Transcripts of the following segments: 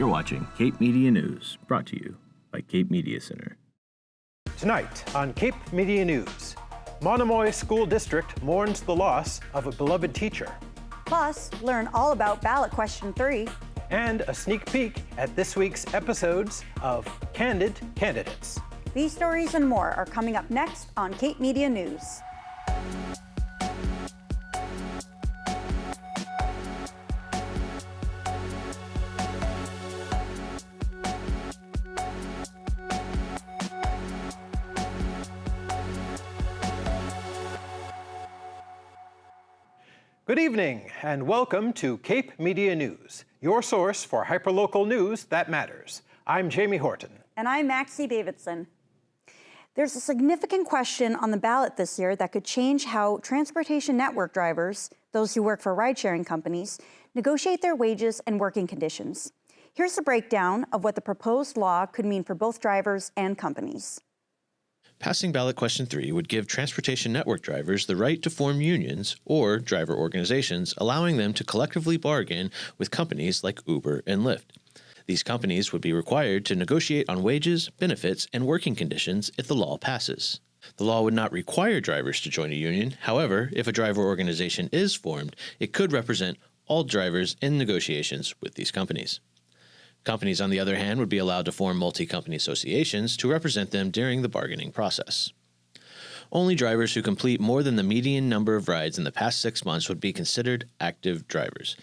You're watching Cape Media News, brought to you by Cape Media Center. Tonight on Cape Media News, Monomoy School District mourns the loss of a beloved teacher. Plus, learn all about ballot question 3. And a sneak peek at this week's episodes of Candid Candidates. These stories and more are coming up next on Cape Media News. Good evening and welcome to Cape Media News, your source for hyperlocal news that matters. I'm Jamie Horton. And I'm Maxie Davidson. There's a significant question on the ballot this year that could change how transportation network drivers, those who work for ride-sharing companies, negotiate their wages and working conditions. Here's a breakdown of what the proposed law could mean for both drivers and companies. Passing ballot question 3 would give transportation network drivers the right to form unions or driver organizations, allowing them to collectively bargain with companies like Uber and Lyft. These companies would be required to negotiate on wages, benefits, and working conditions if the law passes. The law would not require drivers to join a union. However, if a driver organization is formed, it could represent all drivers in negotiations with these companies. Companies, on the other hand, would be allowed to form multi-company associations to represent them during the bargaining process. Only drivers who complete more than the median number of rides in the past 6 months would be considered active drivers,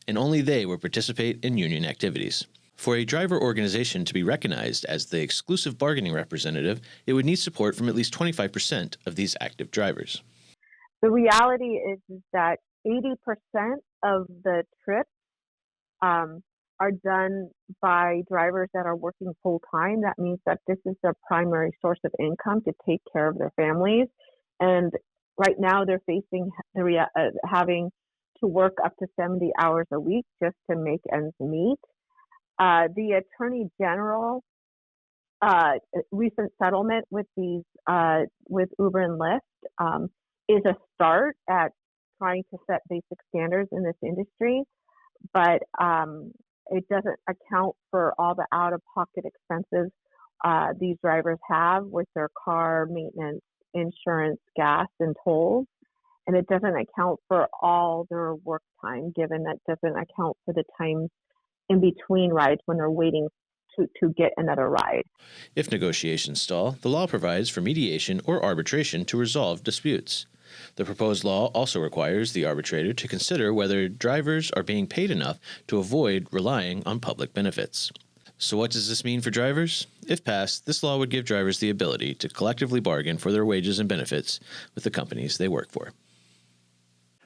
and only they would participate in union activities. For a driver organization to be recognized as the exclusive bargaining representative, it would need support from at least 25% of these active drivers. The reality is that 80% of the trips are done by drivers that are working full-time. That means that this is their primary source of income to take care of their families. And right now they're facing having to work up to 70 hours a week just to make ends meet. The Attorney General recent settlement with these with Uber and Lyft is a start at trying to set basic standards in this industry, but it doesn't account for all the out-of-pocket expenses these drivers have with their car maintenance, insurance, gas, and tolls. And it doesn't account for all their work time, given that doesn't account for the times in between rides when they're waiting to get another ride. If negotiations stall, the law provides for mediation or arbitration to resolve disputes. The proposed law also requires the arbitrator to consider whether drivers are being paid enough to avoid relying on public benefits. So what does this mean for drivers? If passed, this law would give drivers the ability to collectively bargain for their wages and benefits with the companies they work for.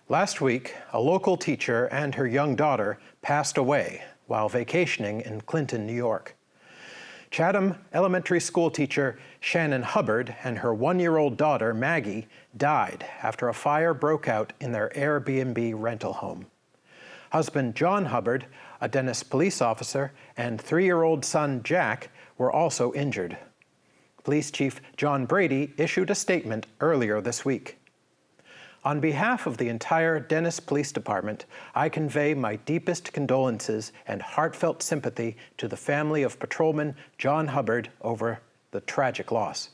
Last week, a local teacher and her young daughter passed away while vacationing in Clinton, New York. Chatham Elementary School teacher Shannon Hubbard and her 1-year-old daughter Maggie died after a fire broke out in their Airbnb rental home. Husband John Hubbard, a Dennis police officer, and 3-year-old son Jack were also injured. Police Chief John Brady issued a statement earlier this week. On behalf of the entire Dennis Police Department, I convey my deepest condolences and heartfelt sympathy to the family of Patrolman John Hubbard over the tragic loss.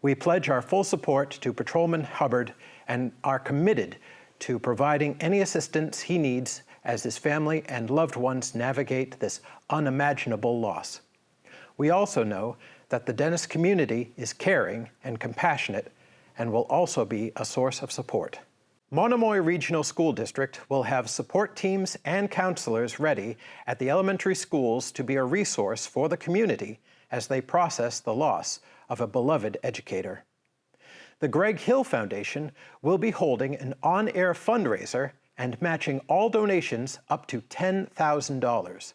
We pledge our full support to Patrolman Hubbard and are committed to providing any assistance he needs as his family and loved ones navigate this unimaginable loss. We also know that the Dennis community is caring and compassionate and will also be a source of support. Monomoy Regional School District will have support teams and counselors ready at the elementary schools to be a resource for the community as they process the loss of a beloved educator. The Greg Hill Foundation will be holding an on-air fundraiser and matching all donations up to $10,000.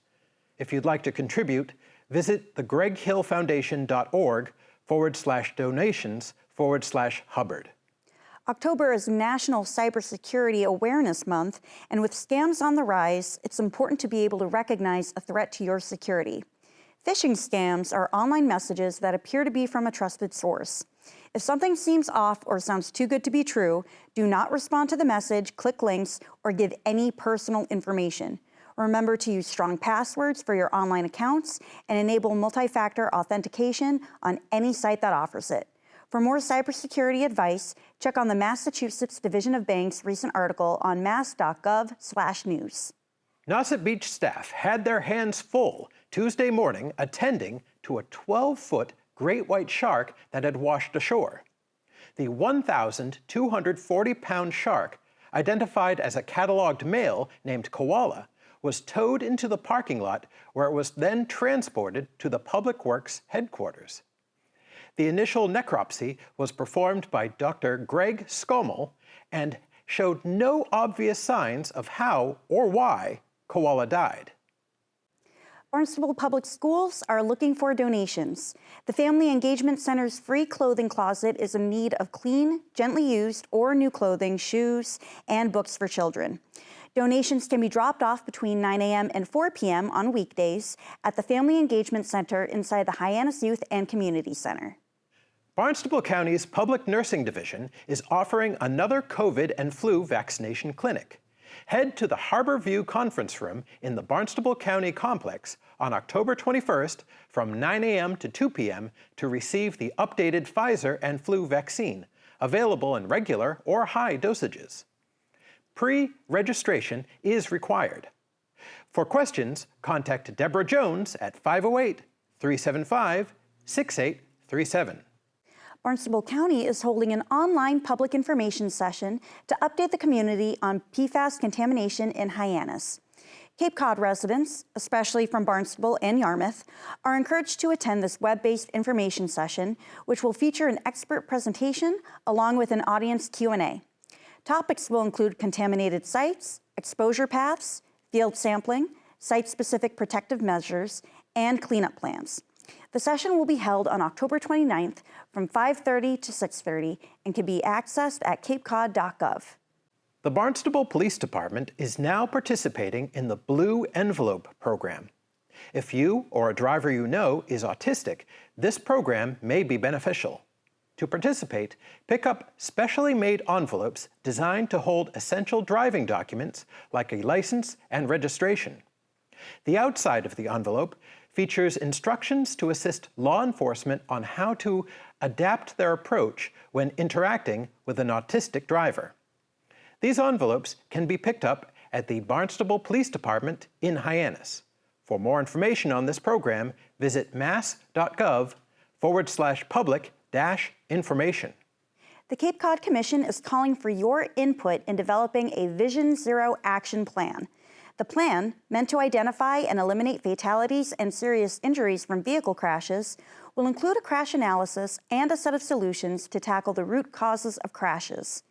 If you'd like to contribute, visit thegreghillfoundation.org/donations/Hubbard. October is National Cybersecurity Awareness Month, and with scams on the rise, it's important to be able to recognize a threat to your security. Phishing scams are online messages that appear to be from a trusted source. If something seems off or sounds too good to be true, do not respond to the message, click links, or give any personal information. Remember to use strong passwords for your online accounts and enable multi-factor authentication on any site that offers it. For more cybersecurity advice, check on the Massachusetts Division of Banks' recent article on mass.gov/news. Nauset Beach staff had their hands full Tuesday morning attending to a 12-foot great white shark that had washed ashore. The 1,240-pound shark, identified as a cataloged male named Koala, was towed into the parking lot where it was then transported to the Public Works headquarters. The initial necropsy was performed by Dr. Greg Skomal and showed no obvious signs of how or why Koala died. Barnstable Public Schools are looking for donations. The Family Engagement Center's free clothing closet is in need of clean, gently used, or new clothing, shoes, and books for children. Donations can be dropped off between 9 a.m. and 4 p.m. on weekdays at the Family Engagement Center inside the Hyannis Youth and Community Center. Barnstable County's Public Nursing Division is offering another COVID and flu vaccination clinic. Head to the Harbor View Conference Room in the Barnstable County Complex on October 21st from 9 a.m. to 2 p.m. to receive the updated Pfizer and flu vaccine, available in regular or high dosages. Pre-registration is required. For questions, contact Deborah Jones at 508-375-6837. Barnstable County is holding an online public information session to update the community on PFAS contamination in Hyannis. Cape Cod residents, especially from Barnstable and Yarmouth, are encouraged to attend this web-based information session, which will feature an expert presentation along with an audience Q&A. Topics will include contaminated sites, exposure paths, field sampling, site-specific protective measures, and cleanup plans. The session will be held on October 29th from 5:30 to 6:30 and can be accessed at capecod.gov. The Barnstable Police Department is now participating in the Blue Envelope program. If you or a driver you know is autistic, this program may be beneficial. To participate, pick up specially made envelopes designed to hold essential driving documents like a license and registration. The outside of the envelope features instructions to assist law enforcement on how to adapt their approach when interacting with an autistic driver. These envelopes can be picked up at the Barnstable Police Department in Hyannis. For more information on this program, visit mass.gov/public-information. The Cape Cod Commission is calling for your input in developing a Vision Zero action plan. The plan, meant to identify and eliminate fatalities and serious injuries from vehicle crashes, will include a crash analysis and a set of solutions to tackle the root causes of crashes.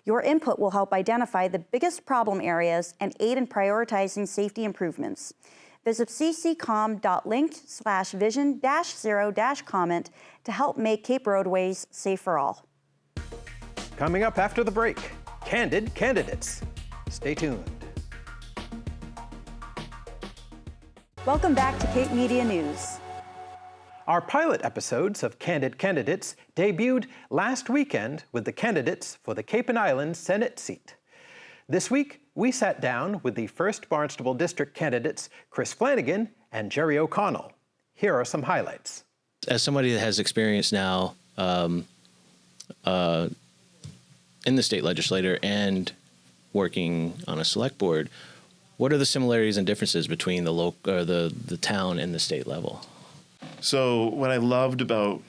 Your input will help identify the biggest problem areas and aid in prioritizing safety improvements. Visit cccom.link/vision-0-comment to help make Cape roadways safe for all. Coming up after the break, Candid Candidates. Stay tuned. Welcome back to Cape Media News. Our pilot episodes of Candid Candidates debuted last weekend with the candidates for the Cape and Islands Senate seat. This week, we sat down with the 1st Barnstable District candidates Chris Flanagan and Jerry O'Connell. Here are some highlights. As somebody that has experience now in the state legislature and working on a select board, what are the similarities and differences between the town and the state level? So what I loved about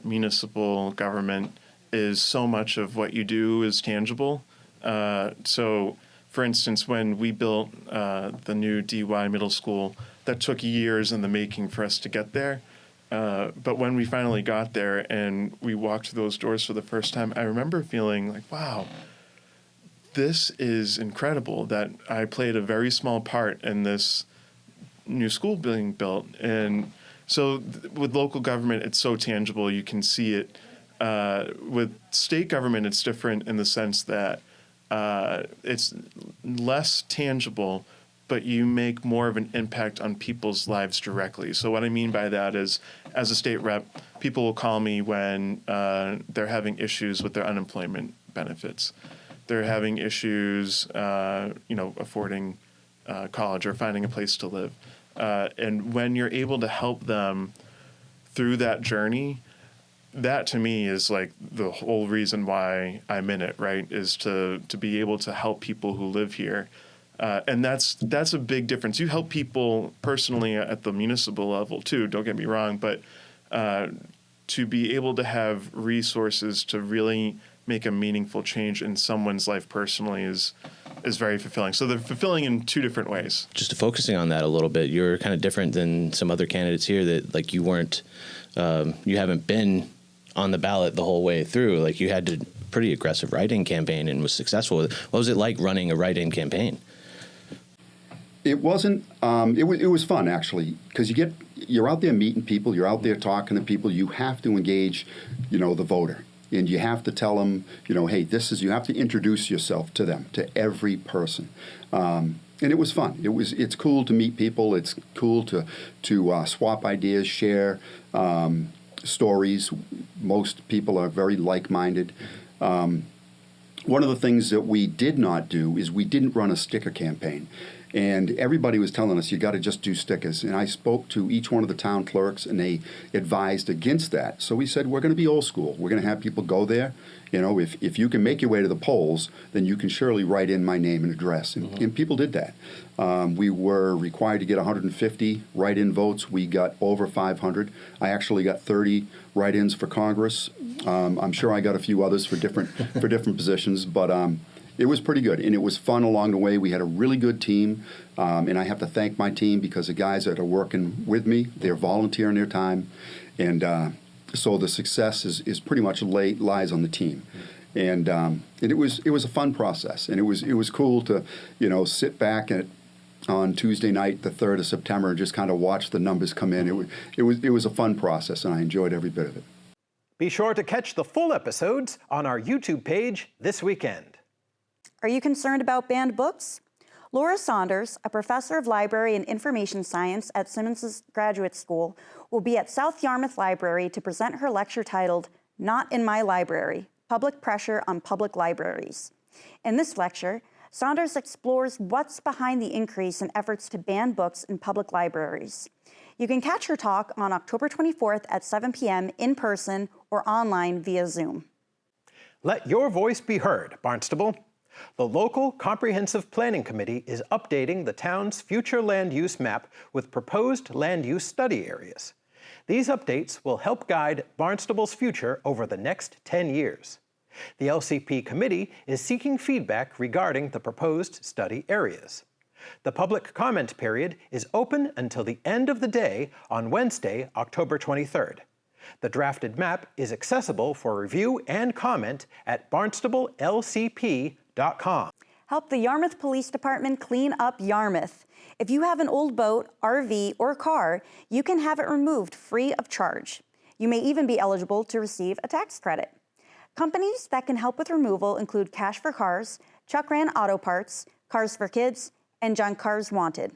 municipal government is so much of what you do is tangible. So, for instance, when we built the new DY middle school, that took years in the making for us to get there. But when we finally got there and we walked through those doors for the first time, I remember feeling like, wow, this is incredible that I played a very small part in this new school being built. And so with local government, it's so tangible. You can see it. With state government, it's different in the sense that it's less tangible, but you make more of an impact on people's lives directly. So what I mean by that is, as a state rep, people will call me when they're having issues with their unemployment benefits. They're having issues, affording college or finding a place to live. And when you're able to help them through that journey, that to me is like the whole reason why I'm in it, right? Is to be able to help people who live here. And that's a big difference. You help people personally at the municipal level too, don't get me wrong, but to be able to have resources to really make a meaningful change in someone's life personally is very fulfilling. So they're fulfilling in two different ways. Just focusing on that a little bit, you're kind of different than some other candidates here that like you weren't, you haven't been on the ballot the whole way through. Like you had a pretty aggressive write-in campaign and was successful. What was it like running a write-in campaign? It wasn't. It was fun actually, because you're out there meeting people, you're out there talking to people. You have to engage, the voter, and you have to tell them, hey, you have to introduce yourself to them, to every person. And it was fun. It's cool to meet people. It's cool to swap ideas, share stories. Most people are very like-minded. One of the things that we did not do is we didn't run a sticker campaign. And everybody was telling us, you got to just do stickers. And I spoke to each one of the town clerks, and they advised against that. So we said, we're going to be old school. We're going to have people go there. If you can make your way to the polls, then you can surely write in my name and address. And people did that. We were required to get 150 write-in votes. We got over 500. I actually got 30 write-ins for Congress. I'm sure I got a few others for different positions, but it was pretty good, and it was fun along the way. We had a really good team, and I have to thank my team because the guys that are working with me, they're volunteering their time, and so the success is pretty much lies on the team. And it was a fun process, and it was cool to sit back on Tuesday night, the 3rd of September, and just kind of watch the numbers come in. It was a fun process, and I enjoyed every bit of it. Be sure to catch the full episodes on our YouTube page this weekend. Are you concerned about banned books? Laura Saunders, a professor of library and information science at Simmons Graduate School, will be at South Yarmouth Library to present her lecture titled, Not in My Library, Public Pressure on Public Libraries. In this lecture, Saunders explores what's behind the increase in efforts to ban books in public libraries. You can catch her talk on October 24th at 7 p.m. in person or online via Zoom. Let your voice be heard, Barnstable. The local Comprehensive Planning Committee is updating the town's future land use map with proposed land use study areas. These updates will help guide Barnstable's future over the next 10 years. The LCP committee is seeking feedback regarding the proposed study areas. The public comment period is open until the end of the day on Wednesday, October 23rd. The drafted map is accessible for review and comment at barnstablelcp.com. Help the Yarmouth Police Department clean up Yarmouth. If you have an old boat, RV, or car, you can have it removed free of charge. You may even be eligible to receive a tax credit. Companies that can help with removal include Cash for Cars, Chuck Ran Auto Parts, Cars for Kids, and Junk Cars Wanted.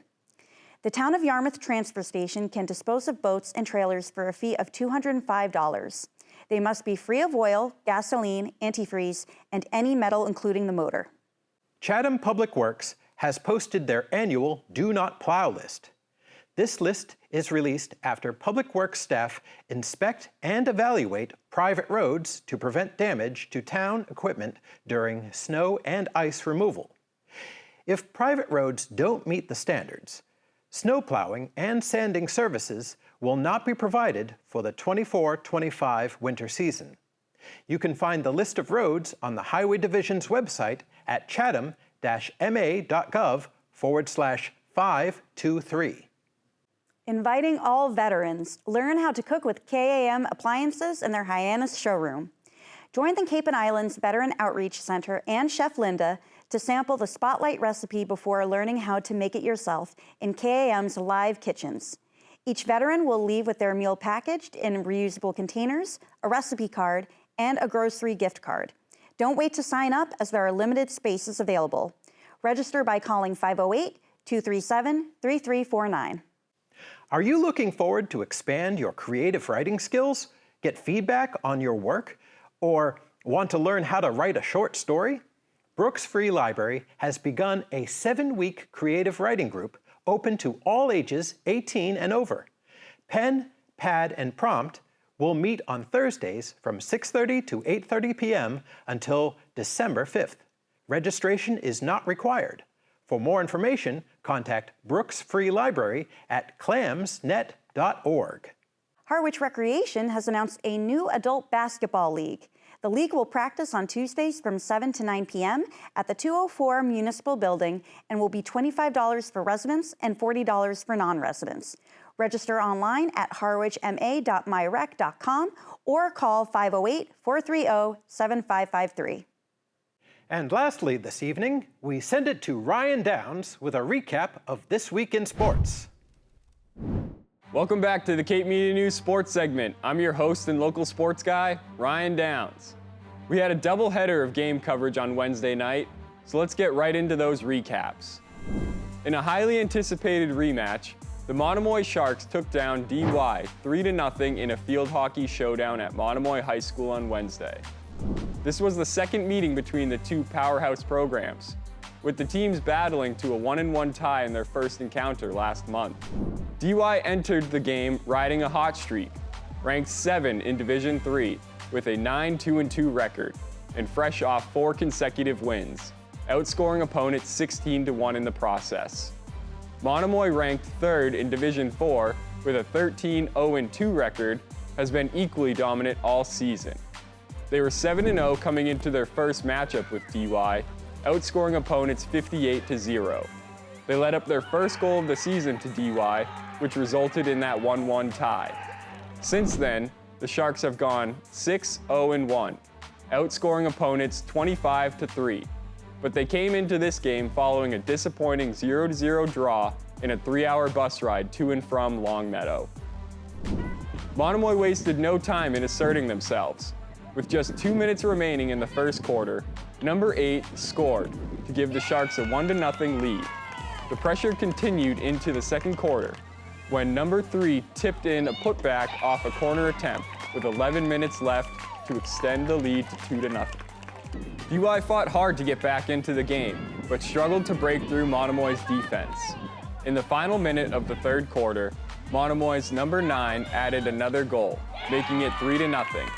The Town of Yarmouth Transfer Station can dispose of boats and trailers for a fee of $205. They must be free of oil, gasoline, antifreeze, and any metal including the motor. Chatham Public Works has posted their annual Do Not Plow list. This list is released after Public Works staff inspect and evaluate private roads to prevent damage to town equipment during snow and ice removal. If private roads don't meet the standards, snow plowing and sanding services will not be provided for the 24-25 winter season. You can find the list of roads on the Highway Division's website at chatham-ma.gov/523. Inviting all veterans, learn how to cook with KAM appliances in their Hyannis showroom. Join the Cape and Islands Veteran Outreach Center and Chef Linda to sample the Spotlight recipe before learning how to make it yourself in KAM's live kitchens. Each veteran will leave with their meal packaged in reusable containers, a recipe card, and a grocery gift card. Don't wait to sign up as there are limited spaces available. Register by calling 508-237-3349. Are you looking forward to expand your creative writing skills, get feedback on your work, or want to learn how to write a short story? Brooks Free Library has begun a 7-week creative writing group open to all ages 18 and over. Pen, pad, and prompt will meet on Thursdays from 6:30 to 8:30 p.m. until December 5th. Registration is not required. For more information, contact Brooks Free Library at clamsnet.org. Harwich Recreation has announced a new adult basketball league. The league will practice on Tuesdays from 7 to 9 p.m. at the 204 Municipal Building and will be $25 for residents and $40 for non-residents. Register online at harwichma.myrec.com or call 508-430-7553. And lastly this evening, we send it to Ryan Downs with a recap of This Week in Sports. Welcome back to the Cape Media News Sports segment. I'm your host and local sports guy, Ryan Downs. We had a doubleheader of game coverage on Wednesday night, so let's get right into those recaps. In a highly anticipated rematch, the Monomoy Sharks took down DY 3-0 in a field hockey showdown at Monomoy High School on Wednesday. This was the second meeting between the two powerhouse programs, with the teams battling to a 1-1 tie in their first encounter last month. DY entered the game riding a hot streak, ranked 7 in Division III with a 9-2-2 record, and fresh off 4 consecutive wins, outscoring opponents 16-1 in the process. Monomoy, ranked 3rd in Division IV with a 13-0-2 record, has been equally dominant all season. They were 7-0 coming into their first matchup with DY, outscoring opponents 58-0. They led up their first goal of the season to DY, which resulted in that 1-1 tie. Since then, the Sharks have gone 6-0-1, outscoring opponents 25-3. But they came into this game following a disappointing 0-0 draw in a 3-hour bus ride to and from Longmeadow. Monomoy wasted no time in asserting themselves. With just 2 minutes remaining in the first quarter, number 8 scored to give the Sharks a 1-0 lead. The pressure continued into the second quarter when number 3 tipped in a putback off a corner attempt with 11 minutes left to extend the lead to 2-0. DY fought hard to get back into the game, but struggled to break through Monomoy's defense. In the final minute of the third quarter, Monomoy's number 9 added another goal, making it 3-0.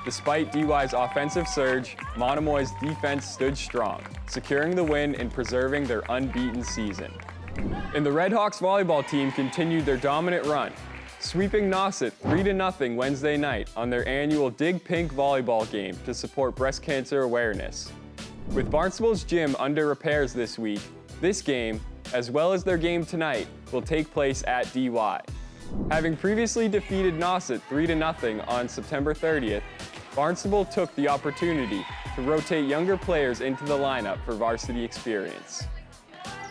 Despite DY's offensive surge, Monomoy's defense stood strong, securing the win and preserving their unbeaten season. And the Redhawks volleyball team continued their dominant run, sweeping Nauset 3-0 Wednesday night on their annual Dig Pink volleyball game to support breast cancer awareness. With Barnstable's gym under repairs this week, this game, as well as their game tonight, will take place at DY. Having previously defeated Nauset 3-0 on September 30th, Barnstable took the opportunity to rotate younger players into the lineup for varsity experience.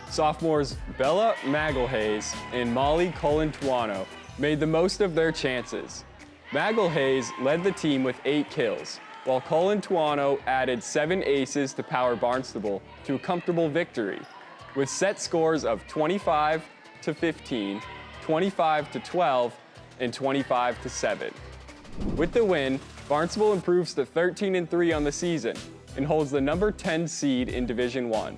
Sophomores Bella Magalhaes and Molly Colantuano made the most of their chances. Magalhaes led the team with 8 kills, while Colantuano added 7 aces to power Barnstable to a comfortable victory, with set scores of 25-15, 25-12, and 25-7. With the win, Barnstable improves to 13-3 on the season and holds the number 10 seed in Division I.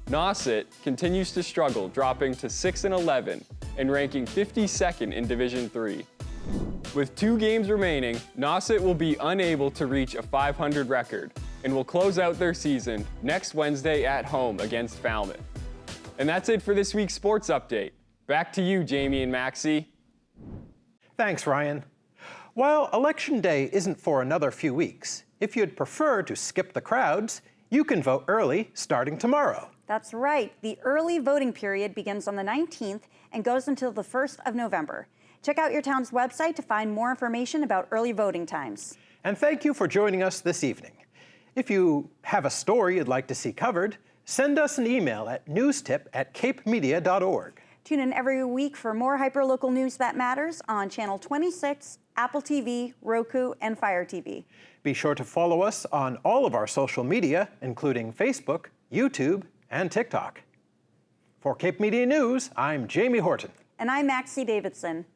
Nauset continues to struggle, dropping to 6-11 and ranking 52nd in Division III. With 2 games remaining, Nauset will be unable to reach a 500 record and will close out their season next Wednesday at home against Falmouth. And that's it for this week's sports update. Back to you, Jamie and Maxie. Thanks, Ryan. While Election Day isn't for another few weeks, if you'd prefer to skip the crowds, you can vote early starting tomorrow. That's right. The early voting period begins on the 19th and goes until the 1st of November. Check out your town's website to find more information about early voting times. And thank you for joining us this evening. If you have a story you'd like to see covered, send us an email at newstip@capemedia.org. Tune in every week for more hyperlocal news that matters on Channel 26, Apple TV, Roku, and Fire TV. Be sure to follow us on all of our social media, including Facebook, YouTube, and TikTok. For Cape Media News, I'm Jamie Horton. And I'm Maxie Davidson.